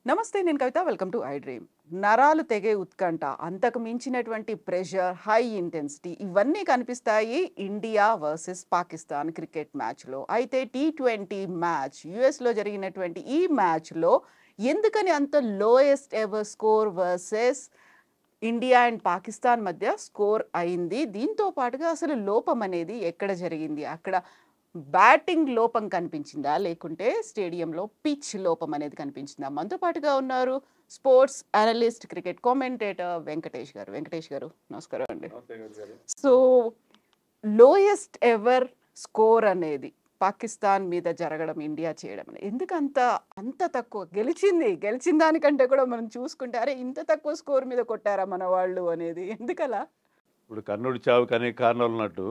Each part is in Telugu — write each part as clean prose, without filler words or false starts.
నమస్తే, నేను Kavitha. Welcome to iDream. నరాలు తెగే ఉత్కంఠ, అంతకు మించినటువంటి ప్రెషర్, హై ఇంటెన్సిటీ ఇవన్నీ కనిపిస్తాయి ఇండియా వర్సెస్ పాకిస్తాన్ క్రికెట్ మ్యాచ్లో. అయితే T20 మ్యాచ్ యుఎస్లో జరిగినటువంటి ఈ మ్యాచ్లో ఎందుకని అంత lowest ever score versus India and Pakistan మధ్య స్కోర్ అయింది? దీంతో పాటుగా అసలు లోపం అనేది ఎక్కడ జరిగింది? అక్కడ బ్యాటింగ్ లోపం కనిపించిందా, లేకుంటే స్టేడియంలో పిచ్ లోపం అనేది కనిపించిందా? మనతో పాటుగా ఉన్నారు sports analyst, cricket commentator Venkatesh గారు. వెంకటేష్ గారు, నమస్కారం అండి. సో లోయెస్ట్ ఎవర్ స్కోర్ అనేది పాకిస్తాన్ మీద జరగడం, ఇండియా చేయడం అనేది ఎందుకు అంత తక్కువ? గెలిచిన దానికంటే కూడా మనం చూసుకుంటే అరే ఇంత తక్కువ స్కోర్ మీద కొట్టారా మన వాళ్ళు అనేది ఎందుకలా? ఇప్పుడు కర్నూలు చావుకి అనేక కారణాలు ఉన్నట్టు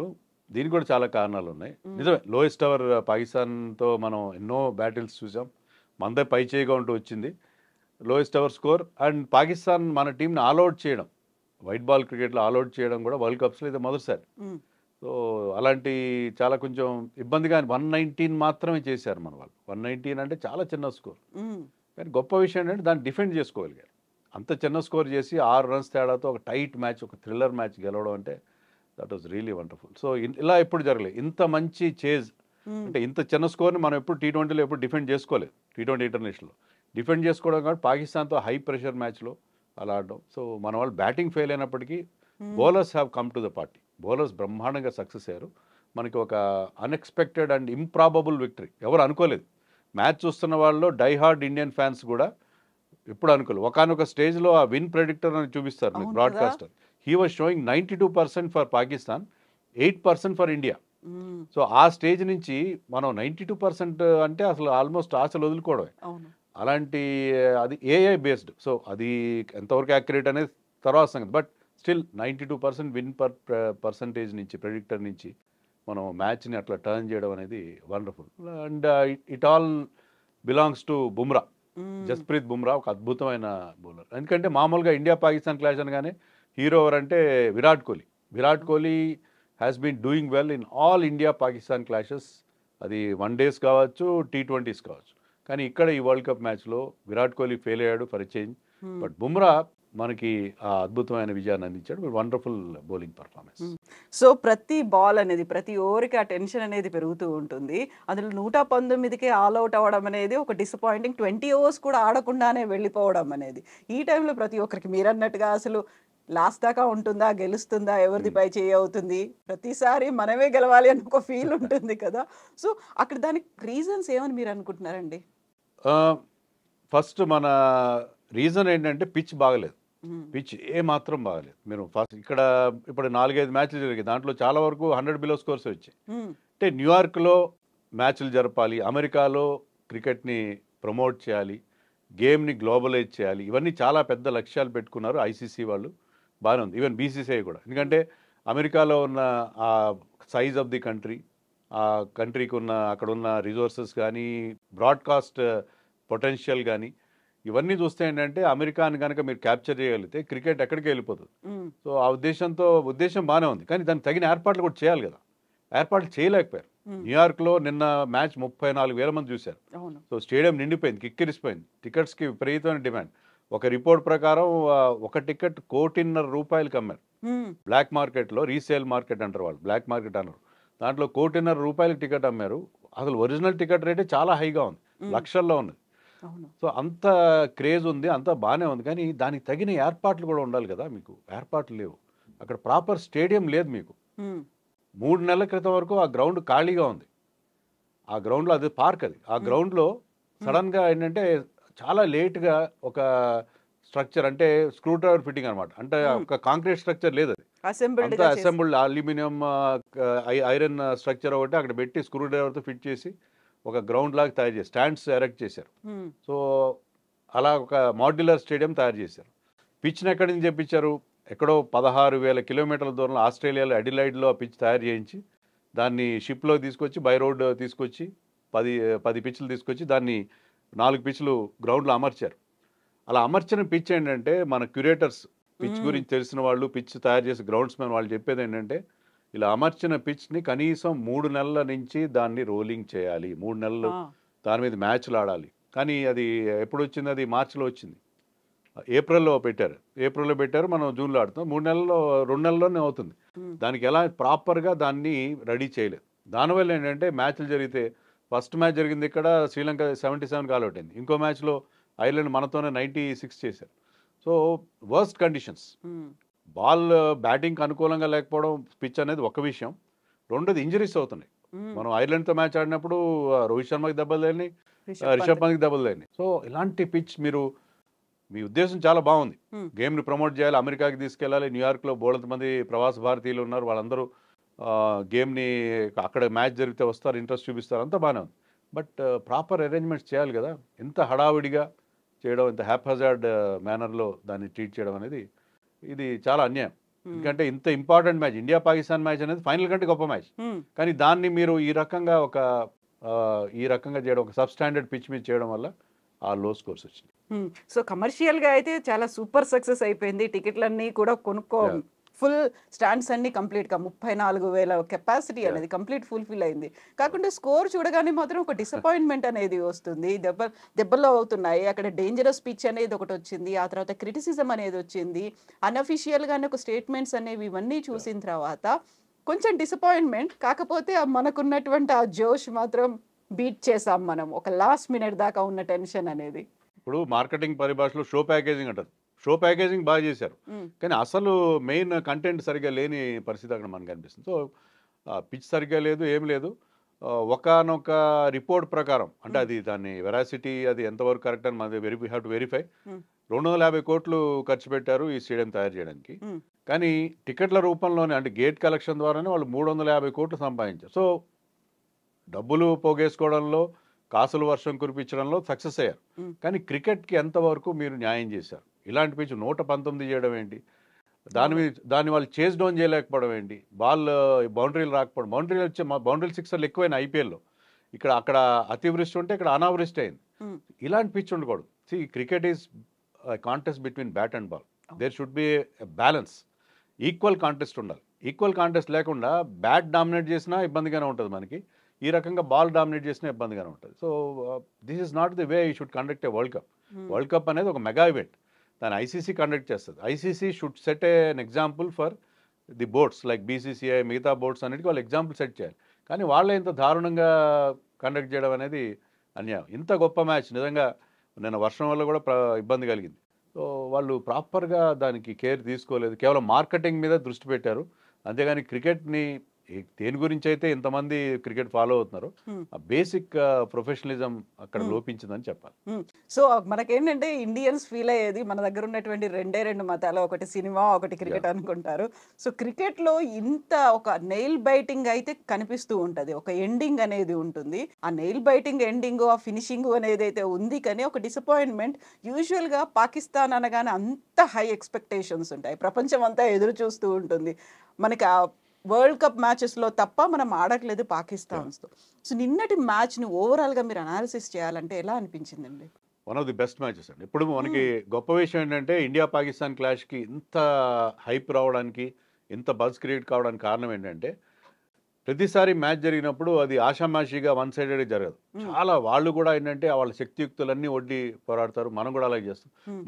దీనికి కూడా చాలా కారణాలు ఉన్నాయి. నిజమే, లోయెస్ట్ అవర్ పాకిస్తాన్తో మనం ఎన్నో బ్యాటిల్స్ చూసాం. మనదే పై చేయిగా ఉంటూ వచ్చింది lowest our score. And Pakistan మన టీంని ఆల్అౌట్ చేయడం, వైట్ బాల్ క్రికెట్లో ఆల్అౌట్ చేయడం కూడా వరల్డ్ కప్స్లో ఇది మొదటిసారి. సో అలాంటి చాలా కొంచెం ఇబ్బందిగా 119 మాత్రమే చేశారు మన వాళ్ళు. 119 అంటే చాలా చిన్న స్కోర్, కానీ గొప్ప విషయం ఏంటంటే దాన్ని డిఫెండ్ చేసుకోగలిగారు. అంత చిన్న స్కోర్ చేసి 6 రన్స్ తేడాతో ఒక టైట్ మ్యాచ్, ఒక థ్రిల్లర్ మ్యాచ్ గెలవడం అంటే that was really wonderful. So ఇలా ఎప్పుడు జరగలేదు ఇంత మంచి చేజ్. అంటే ఇంత చిన్న స్కోర్ని మనం ఎప్పుడు T20లో ఎప్పుడు డిఫెండ్ చేసుకోలేదు. T20 ఇంటర్నేషనల్లో డిఫెండ్ చేసుకోవడం కాబట్టి పాకిస్తాన్తో హై ప్రెషర్ మ్యాచ్లో అలా ఆడడం. సో మన వాళ్ళు బ్యాటింగ్ ఫెయిల్ అయినప్పటికీ bowlers have come to the party. Bowlers బ్రహ్మాండంగా సక్సెస్ అయ్యారు. మనకి ఒక అన్ఎక్స్పెక్టెడ్ అండ్ ఇంప్రాబబుల్ విక్టరీ. ఎవరు అనుకోలేదు. మ్యాచ్ చూస్తున్న వాళ్ళు డైహార్డ్ ఇండియన్ ఫ్యాన్స్ కూడా ఎప్పుడు అనుకోలేదు. ఒకనొక స్టేజ్లో ఆ విన్ ప్రెడిక్టర్ అని చూపిస్తారు మీకు broadcaster. He was sowing 92% for Pakistan, 8% for India. So ఆ స్టేజ్ నుంచి మనం 92% అంటే అసలు ఆల్మోస్ట్ ఆశలు వదులుకోవడమే. అలాంటి అది ఏఐ బేస్డ్. సో అది ఎంతవరకు యాక్యురేట్ అనేది తర్వాత సంగతి. బట్ స్టిల్ 92% విన్ పర్సంటేజ్ నుంచి ప్రెడిక్టర్ నుంచి మనం మ్యాచ్ని అట్లా టర్న్ చేయడం అనేది wonderful. And it all belongs to Bumrah. Jasprit Bumrah ఒక అద్భుతమైన బౌలర్. ఎందుకంటే మామూలుగా ఇండియా పాకిస్తాన్ క్లాష్ అనగానే హీరో ఎవరు అంటే Virat Kohli. Virat Kohli has been doing well in all India Pakistan clashes. అది వన్డేస్ కావచ్చు, T20s కావచ్చు. కానీ ఇక్కడ ఈ వరల్డ్ కప్ మ్యాచ్లో విరాట్ కోహ్లీ ఫెయిల్ అయ్యాడు ఫర్ చేంజ్. బట్ బుమ్రా మనకి ఆ అద్భుతమైన విజయాన్ని అందించాడు. Wonderful bowling performance. సో ప్రతి బాల్ అనేది, ప్రతి ఓవర్కి ఆ టెన్షన్ అనేది పెరుగుతూ ఉంటుంది. అందులో 119కే ఆల్అౌట్ అవ్వడం అనేది ఒక డిసప్పాయింటింగ్. 20 ఓవర్స్ కూడా ఆడకుండానే వెళ్ళిపోవడం అనేది ఈ టైంలో ప్రతి ఒక్కరికి మీరన్నట్టుగా అసలు లాస్ట్ దాకా ఉంటుందా, గెలుస్తుందా, ఎవరిది పై చేయి అవుతుంది, ప్రతిసారి మనమే గెలవాలి అని ఒక ఫీల్ ఉంటుంది కదా. సో అక్కడ దానికి రీజన్స్ ఏమని మీరు అనుకుంటున్నారండి? ఫస్ట్ మన రీజన్ ఏంటంటే పిచ్ బాగలేదు. పిచ్ ఏ మాత్రం బాగలేదు. మీరు ఫస్ట్ ఇక్కడ ఇప్పుడు 4-5 మ్యాచ్లు జరిగాయి. దాంట్లో చాలా వరకు 100 బిలో స్కోర్స్ వచ్చాయి. అంటే న్యూయార్క్లో మ్యాచ్లు జరపాలి, అమెరికాలో క్రికెట్ని ప్రమోట్ చేయాలి, గేమ్ని గ్లోబలైజ్ చేయాలి, ఇవన్నీ చాలా పెద్ద లక్ష్యాలు పెట్టుకున్నారు ఐసీసీ వాళ్ళు. బాగానే ఉంది, ఈవెన్ బీసీసీఐ కూడా. ఎందుకంటే అమెరికాలో ఉన్న ఆ సైజ్ ఆఫ్ ది కంట్రీ, ఆ కంట్రీకి ఉన్న అక్కడ ఉన్న రిసోర్సెస్ కానీ, బ్రాడ్కాస్ట్ పొటెన్షియల్ కానీ, ఇవన్నీ చూస్తే ఏంటంటే అమెరికాని కనుక మీరు క్యాప్చర్ చేయగలిగితే క్రికెట్ ఎక్కడికి వెళ్ళిపోతుంది. సో ఆ ఉద్దేశం బాగానే ఉంది, కానీ దానికి తగిన ఏర్పాట్లు కూడా చేయాలి కదా. ఏర్పాట్లు చేయలేకపోయారు. న్యూయార్క్లో నిన్న మ్యాచ్ 34,000 మంది చూశారు. సో స్టేడియం నిండిపోయింది, కిక్కిరిసిపోయింది. టికెట్స్కి విపరీతమైన డిమాండ్. ఒక రిపోర్ట్ ప్రకారం ఒక టికెట్ ₹1,50,00,000 అమ్మారు. బ్లాక్ మార్కెట్లో, రీసేల్ మార్కెట్ అంటారు వాళ్ళు, బ్లాక్ మార్కెట్ అన్నారు. దాంట్లో ₹1,50,00,000 టికెట్ అమ్మారు. అసలు ఒరిజినల్ టికెట్ రేటే చాలా హైగా ఉంది, లక్షల్లో ఉంది. సో అంత క్రేజ్ ఉంది, అంత బాగానే ఉంది, కానీ దానికి తగిన ఏర్పాట్లు కూడా ఉండాలి కదా. మీకు ఏర్పాట్లు లేవు. అక్కడ ప్రాపర్ స్టేడియం లేదు మీకు. 3 నెలల క్రితం వరకు ఆ గ్రౌండ్ ఖాళీగా ఉంది. ఆ గ్రౌండ్లో, అది పార్క్, అది ఆ గ్రౌండ్లో సడన్గా ఏంటంటే చాలా లేట్గా ఒక స్ట్రక్చర్, అంటే స్క్రూ డ్రైవర్ ఫిట్టింగ్ అనమాట, అంటే ఒక కాంక్రీట్ స్ట్రక్చర్ లేదు, అది అంతా అసెంబుల్డ్ అల్యూమినియం ఐరన్ స్ట్రక్చర్ ఒకటి అక్కడ పెట్టి స్క్రూ డ్రైవర్తో ఫిట్ చేసి ఒక గ్రౌండ్ లాగా తయారు చేసి స్టాండ్స్ ఎరెక్ట్ చేశారు. సో అలా ఒక మాడ్యులర్ స్టేడియం తయారు చేశారు. పిచ్ని ఎక్కడి నుంచి చెప్పించారు? ఎక్కడో 16,000 కిలోమీటర్ల దూరంలో ఆస్ట్రేలియాలో అడిలైడ్లో పిచ్ తయారు చేయించి దాన్ని షిప్లో తీసుకొచ్చి బై రోడ్ తీసుకొచ్చి 10 పిచ్లు తీసుకొచ్చి దాన్ని 4 పిచ్లు గ్రౌండ్లో అమర్చారు. అలా అమర్చిన పిచ్ ఏంటంటే మన క్యూరేటర్స్, పిచ్ గురించి తెలిసిన వాళ్ళు, పిచ్ తయారు చేసే గ్రౌండ్స్ మ్యాన్ వాళ్ళు చెప్పేది ఏంటంటే ఇలా అమర్చిన పిచ్ని కనీసం 3 నెలల నుంచి దాన్ని రోలింగ్ చేయాలి, 3 నెలలు దాని మీద మ్యాచ్లు ఆడాలి. కానీ అది ఎప్పుడు వచ్చింది, అది మార్చిలో వచ్చింది. ఏప్రిల్లో పెట్టారు, మనం జూన్లో ఆడుతాం. 3 నెలల్లో 2 నెలల్లోనే అవుతుంది. దానికి ఎలా ప్రాపర్గా దాన్ని రెడీ చేయలేదు. దానివల్ల ఏంటంటే మ్యాచ్లు జరిగితే ఫస్ట్ మ్యాచ్ జరిగింది ఇక్కడ శ్రీలంక 77 ఆల్అవుట్ అయింది. ఇంకో మ్యాచ్లో ఐర్లాండ్ మనతోనే 96 చేశారు. So worst conditions. బాల్ బ్యాటింగ్కి అనుకూలంగా లేకపోవడం పిచ్ అనేది ఒక విషయం. రెండోది ఇంజరీస్ అవుతున్నాయి. మనం ఐర్లాండ్తో మ్యాచ్ ఆడినప్పుడు రోహిత్ శర్మకి దెబ్బలు తగిలినాయి, రిషబ్ పంత్కి దెబ్బలు తగిలినాయి. సో ఇలాంటి పిచ్ మీ ఉద్దేశం చాలా బాగుంది. గేమ్ని ప్రమోట్ చేయాలి, అమెరికాకి తీసుకెళ్ళాలి, న్యూయార్క్లో బోళంత మంది ప్రవాస భారతీయులు ఉన్నారు, వాళ్ళందరూ గేమ్ని అక్కడ మ్యాచ్ జరిగితే వస్తారు, ఇంట్రెస్ట్ చూపిస్తారు, అంతా బాగానే ఉంది. బట్ ప్రాపర్ అరేంజ్మెంట్స్ చేయాలి కదా. ఎంత హడావిడిగా చేయడం, ఇంత హ్యాప్హజార్డ్ మేనర్లో దాన్ని ట్రీట్ చేయడం అనేది ఇది చాలా అన్యాయం. ఎందుకంటే ఇంత important match, India Pakistan match అనేది ఫైనల్ కంటే గొప్ప మ్యాచ్. కానీ దాన్ని మీరు ఈ రకంగా చేయడం, ఒక సబ్ స్టాండర్డ్ పిచ్ మీద చేయడం వల్ల ఆ లో స్కోర్స్ వచ్చింది. సో కమర్షియల్గా అయితే చాలా సూపర్ సక్సెస్ అయిపోయింది. టికెట్లన్నీ కూడా ఫుల్ స్టాండ్స్ అన్ని కంప్లీట్గా 34,000 కెపాసిటీ అనేది కంప్లీట్ ఫుల్ఫిల్ అయింది. కాకుండా స్కోర్ చూడగానే మాత్రం ఒక డిసప్పాయింట్మెంట్ అనేది వస్తుంది. దెబ్బలు అవుతున్నాయి. అక్కడ డేంజరస్ పిచ్ అనేది ఒకటి వచ్చింది, ఆ తర్వాత క్రిటిసిజం అనేది వచ్చింది, అన్అఫిషియల్గానే ఒక స్టేట్మెంట్స్ అనేవి ఇవన్నీ చూసిన తర్వాత కొంచెం డిసప్పాయింట్మెంట్. కాకపోతే మనకున్నటువంటి ఆ జోష్ మాత్రం బీట్ చేసాం మనం, ఒక లాస్ట్ మినిట్ దాకా ఉన్న టెన్షన్ అనేది. ఇప్పుడు మార్కెటింగ్ పరిభాషలో షో ప్యాకేజింగ్ అంటారు. షో ప్యాకేజింగ్ బాగా చేశారు, కానీ అసలు మెయిన్ కంటెంట్ సరిగ్గా లేని పరిస్థితి అక్కడ మనకు అనిపిస్తుంది. సో పిచ్ సరిగ్గా లేదు, ఏం లేదు. ఒకనొక రిపోర్ట్ ప్రకారం, అంటే అది దాన్ని వెరాసిటీ అది ఎంతవరకు కరెక్ట్ అని మనది హ్యావ్ టు వెరిఫై. 250 కోట్లు ఖర్చు పెట్టారు ఈ స్టేడియం తయారు చేయడానికి. కానీ టికెట్ల రూపంలోనే, అంటే గేట్ కలెక్షన్ ద్వారానే వాళ్ళు 350 కోట్లు సంపాదించారు. సో డబ్బులు పోగేసుకోవడంలో, కాసులు వర్షం కురిపించడంలో సక్సెస్ అయ్యారు. కానీ క్రికెట్కి ఎంతవరకు మీరు న్యాయం చేశారు? ఇలాంటి పిచ్ 119 చేయడం ఏంటి? దాన్ని వాళ్ళు చేజ్ డౌన్ చేయలేకపోవడం ఏంటి? బాల్ బౌండరీలు రాకపోవడం, బౌండరీలు సిక్సర్లు ఎక్కువైన ఐపీఎల్లో. అక్కడ అతివృష్టి ఉంటే ఇక్కడ అనావృష్టి అయింది. ఇలాంటి పిచ్ ఉండకూడదు. Cricket is contest between bat and ball. There should be balance. Equal contest ఉండాలి. ఈక్వల్ కాంటెస్ట్ లేకుండా బ్యాట్ డామినేట్ చేసినా ఇబ్బందిగానే ఉంటుంది మనకి, ఈ రకంగా బాల్ డామినేట్ చేసినా ఇబ్బందిగానే ఉంటుంది. So this is not the way you should conduct A world cup. World cup అనేది ఒక మెగా ఈవెంట్, దాన్ని ఐసీసీ కండక్ట్ చేస్తుంది. ICC should set an example for the boards like BCCI, మిగతా బోర్డ్స్ అన్నిటికీ వాళ్ళు ఎగ్జాంపుల్ సెట్ చేయాలి. కానీ వాళ్ళే ఇంత దారుణంగా కండక్ట్ చేయడం అనేది అన్యాయం. ఇంత గొప్ప మ్యాచ్ నిజంగా నిన్న వర్షం వల్ల కూడా ఇబ్బంది కలిగింది. సో వాళ్ళు ప్రాపర్గా దానికి కేర్ తీసుకోలేదు, కేవలం మార్కెటింగ్ మీద దృష్టి పెట్టారు. అంతేగాని క్రికెట్ని దేని గురించి అయితే ఇంతమంది క్రికెట్ ఫాలో అవుతున్నారు, ఆ బేసిక్ ప్రొఫెషనలిజం అక్కడ లోపించిందని చెప్పాలి. సో మనకేంటంటే ఇండియన్స్ ఫీల్ అయ్యేది, మన దగ్గర ఉన్నటువంటి రెండు మతాలు, ఒకటి సినిమా, ఒకటి క్రికెట్ అనుకుంటారు. సో క్రికెట్లో ఇంత ఒక నెయిల్ బైటింగ్ అయితే కనిపిస్తూ ఉంటుంది, ఒక ఎండింగ్ అనేది ఉంటుంది. ఆ నెయిల్ బైటింగ్ ఎండింగ్, ఆ ఫినిషింగ్ అనేది అయితే ఉంది. కానీ ఒక డిసప్పాయింట్మెంట్. యూజువల్గా పాకిస్తాన్ అనగానే అంత హై ఎక్స్పెక్టేషన్స్ ఉంటాయి, ప్రపంచం అంతా ఎదురు చూస్తూ ఉంటుంది. మనకి ఆ వరల్డ్ కప్ మ్యాచెస్లో తప్ప మనం ఆడట్లేదు పాకిస్తాన్స్తో. సో నిన్నటి మ్యాచ్ని ఓవరాల్గా మీరు అనాలిసిస్ చేయాలంటే ఎలా అనిపించిందండి? One of the best matches అండి. ఇప్పుడు మనకి గొప్ప విషయం ఏంటంటే ఇండియా పాకిస్తాన్ క్లాష్కి ఇంత హైప్ రావడానికి, ఇంత బజ్ క్రియేట్ కావడానికి కారణం ఏంటంటే ప్రతిసారి మ్యాచ్ జరిగినప్పుడు అది ఆషామాషిగా వన్ సైడెడ్ జరగదు. చాలా వాళ్ళు కూడా ఏంటంటే వాళ్ళ శక్తియుక్తులన్నీ ఒడ్డి పోరాడతారు, మనం కూడా అలాగే చేస్తాం.